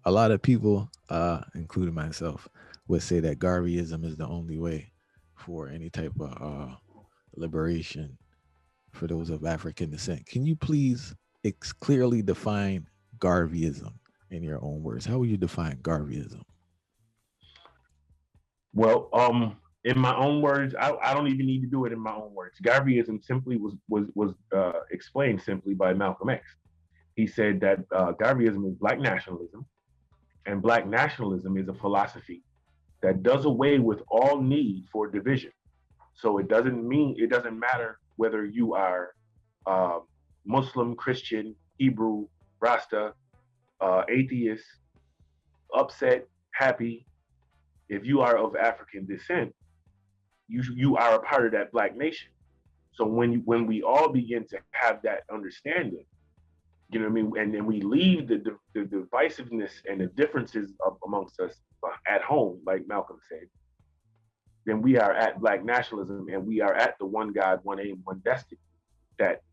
a lot of people, including myself, would say that Garveyism is the only way for any type of liberation for those of African descent. Can you please clearly define Garveyism in your own words? How would you define Garveyism? Well, in my own words, I don't even need to do it in my own words. Garveyism simply was explained simply by Malcolm X. He said that Garveyism is black nationalism, and black nationalism is a philosophy that does away with all need for division. So it doesn't matter whether you are uh, Muslim, Christian, Hebrew, Rasta, atheist, upset, happy. If you are of African descent, you are a part of that black nation. So when we all begin to have that understanding, you know what I mean, and then we leave the divisiveness and the differences amongst us at home, like Malcolm said, then we are at black nationalism and we are at the one God, one aim, one destiny that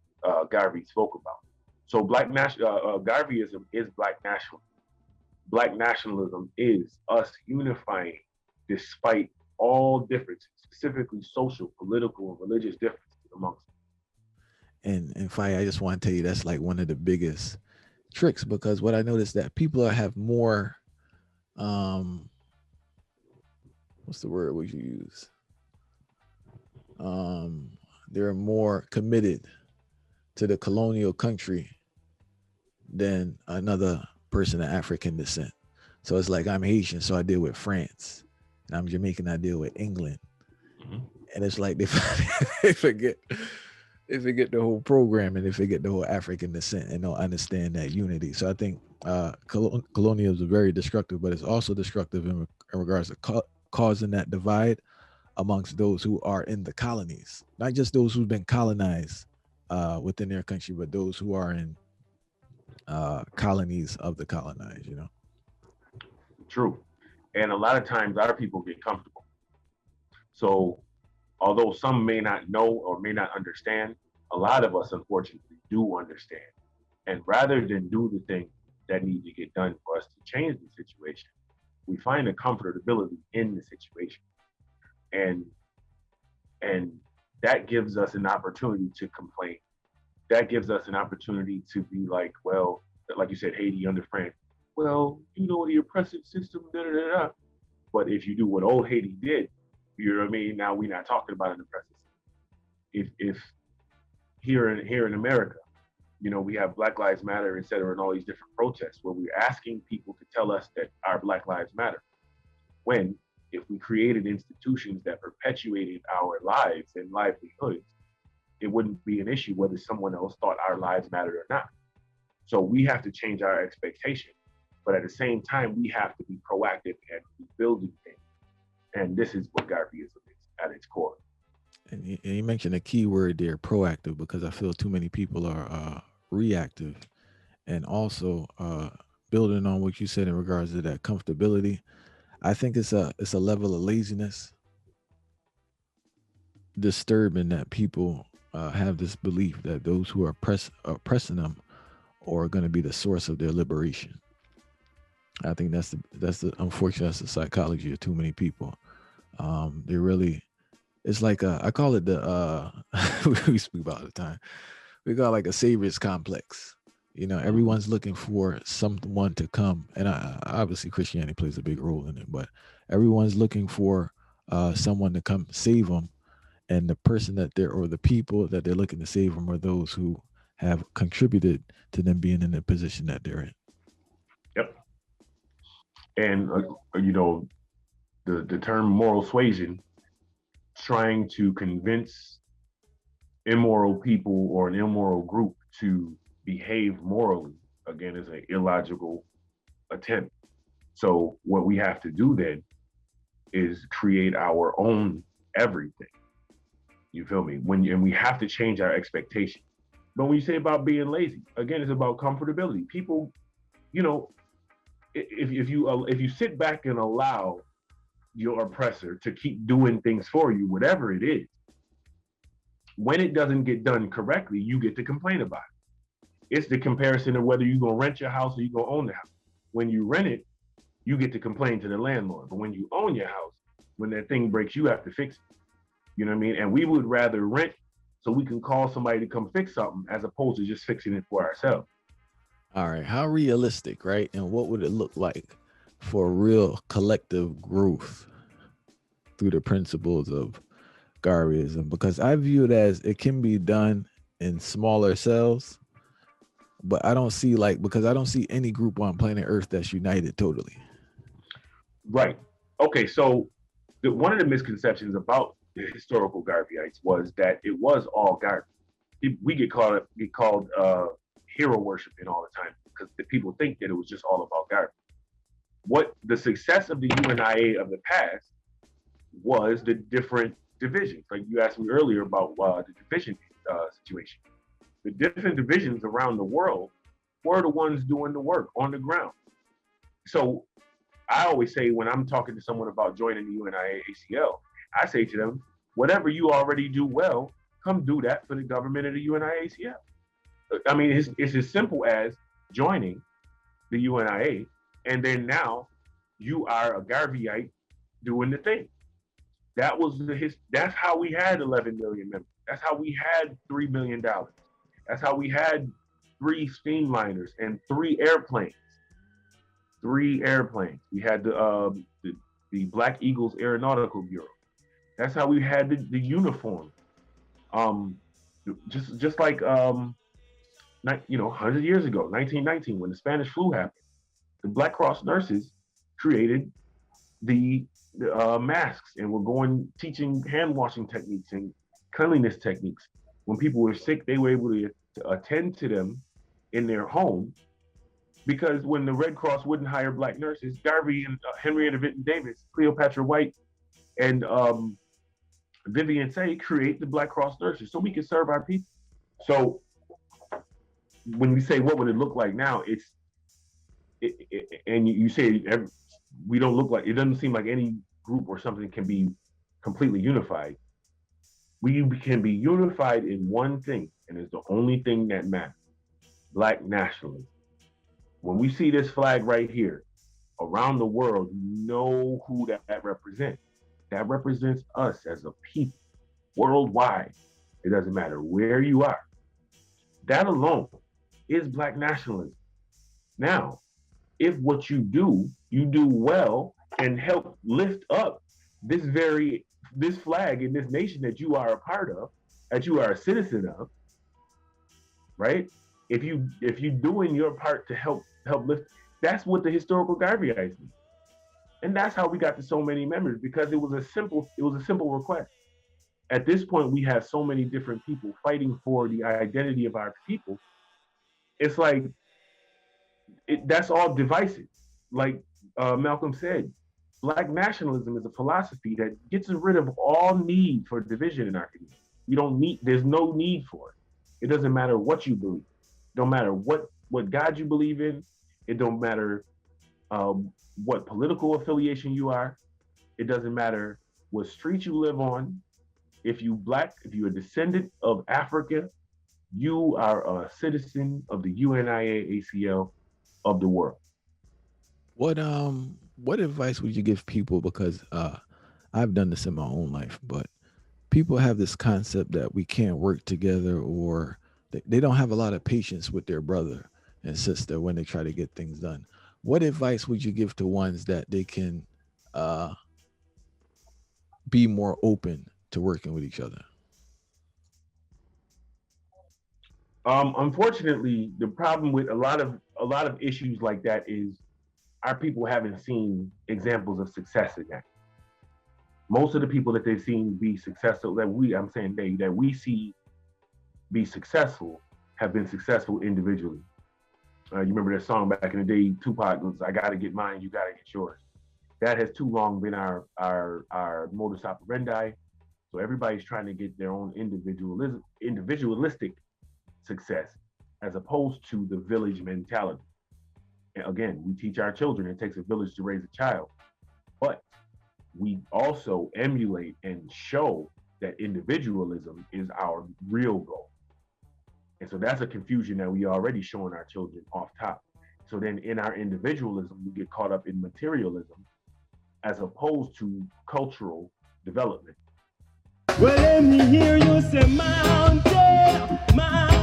Garvey spoke about. So Garveyism is black nationalism. Black nationalism is us unifying despite all differences, specifically social, political, and religious differences amongst us. And Fire, I just want to tell you that's like one of the biggest tricks, because what I noticed that people have more um what's the word would you use? Um they're more committed to the colonial country than another person of African descent. So it's like I'm Haitian, so I deal with France. And I'm Jamaican, I deal with England. Mm-hmm. And it's like they, they forget they forget the whole program and they forget the whole African descent and don't understand that unity. So I think colonialism is very destructive, but it's also destructive in regards to causing that divide amongst those who are in the colonies, not just those who've been colonized within their country, but those who are in colonies of the colonized, you know? True. And a lot of times our people get comfortable. So although some may not know or may not understand, a lot of us unfortunately do understand. And rather than do the thing that needs to get done for us to change the situation, we find a comfortability in the situation. And and that gives us an opportunity to complain. That gives us an opportunity to be like, well, like you said, Haiti under France. Well, you know, the oppressive system, da da da da. But if you do what old Haiti did, you know what I mean? Now we're not talking about an oppressive system. If here in America, you know, we have Black Lives Matter, et cetera, and all these different protests where we're asking people to tell us that our Black Lives Matter. When if we created institutions that perpetuated our lives and livelihoods, it wouldn't be an issue whether someone else thought our lives mattered or not. So we have to change our expectation. But at the same time, we have to be proactive and be building things. And this is what Garveyism is at its core. And you mentioned a key word there, proactive, because I feel too many people are reactive. And also building on what you said in regards to that comfortability, I think it's a level of laziness disturbing that people have this belief that those who are oppressing them are going to be the source of their liberation. I think that's the unfortunately that's the psychology of too many people. They really it's like I call it the we speak about it all the time. We got like a savior's complex. You know, everyone's looking for someone to come, and obviously Christianity plays a big role in it. But everyone's looking for someone to come save them, and the person that they're or the people that they're looking to save them are those who have contributed to them being in the position that they're in. Yep. And you know, the term moral suasion, trying to convince immoral people or an immoral group to behave morally, again, is an illogical attempt. So what we have to do then is create our own everything. You feel me? And we have to change our expectations. But when you say about being lazy, again, it's about comfortability. People, you know, if you sit back and allow your oppressor to keep doing things for you, whatever it is, when it doesn't get done correctly, you get to complain about it. It's the comparison of whether you're gonna rent your house or you're gonna own the house. when you rent it, you get to complain to the landlord. But when you own your house, when that thing breaks, you have to fix it. You know what I mean? And we would rather rent so we can call somebody to come fix something as opposed to just fixing it for ourselves. All right. How realistic, right? And what would it look like for real collective growth through the principles of Garveyism? Because I view it as it can be done in smaller cells, but I don't see because I don't see any group on planet Earth that's united totally. Right. Okay. So one of the misconceptions about the historical Garveyites was that it was all Garvey. We get called hero worshiping all the time because the people think that it was just all about Garvey. What the success of the UNIA of the past was the different divisions. Like you asked me earlier about the division situation. The different divisions around the world were the ones doing the work on the ground. So I always say when I'm talking to someone about joining the UNIA-ACL, I say to them, whatever you already do well, come do that for the government of the UNIA-ACL. I mean, it's as simple as joining the UNIA, and then now you are a Garveyite doing the thing. That was that's how we had 11 million members. That's how we had $3 million. That's how we had 3 steamliners and 3 airplanes. 3 airplanes. We had the Black Eagles Aeronautical Bureau. That's how we had the uniform. Just like 100 years ago, 1919, when the Spanish flu happened, the Black Cross nurses created the masks and were teaching hand washing techniques and cleanliness techniques. When people were sick, they were able to attend to them in their home, because when the Red Cross wouldn't hire Black nurses, Garvey and Henrietta Vinton Davis, Cleopatra White, and Vivian Say create the Black Cross nurses so we can serve our people. So when we say what would it look like now, and you say we don't look like, it doesn't seem like any group or something can be completely unified. We can be unified in one thing, and it's the only thing that matters: Black nationalism. When we see this flag right here around the world, you know who that represents. That represents us as a people worldwide. It doesn't matter where you are. That alone is Black nationalism. Now, if what you do well and help lift up this flag in this nation that you are a part of, that you are a citizen of, right? If you doing your part to help lift, that's what the historical Garveyites do. And that's how we got to so many members, because it was a simple request. At this point, we have so many different people fighting for the identity of our people. It's like that's all divisive. Like Malcolm said, Black nationalism is a philosophy that gets rid of all need for division in our community. There's no need for it. It doesn't matter what you believe. It don't matter what God you believe in. It don't matter what political affiliation you are. It doesn't matter what street you live on. If you're a descendant of Africa, you are a citizen of the UNIA-ACL of the world. What advice would you give people? Because I've done this in my own life, but people have this concept that we can't work together, or they don't have a lot of patience with their brother and sister when they try to get things done. What advice would you give to ones that they can be more open to working with each other? Unfortunately, the problem with a lot of issues like that is our people haven't seen examples of success in that. Most of the people that they've seen be successful, that we see be successful, have been successful individually. You remember that song back in the day, Tupac was, "I gotta get mine, you gotta get yours." That has too long been our modus operandi. So everybody's trying to get their own individualistic success, as opposed to the village mentality. And again, we teach our children it takes a village to raise a child, but we also emulate and show that individualism is our real goal. And so that's a confusion that we already showing our children off top. So then in our individualism, we get caught up in materialism as opposed to cultural development. Well, let me hear you say mountain, mountain.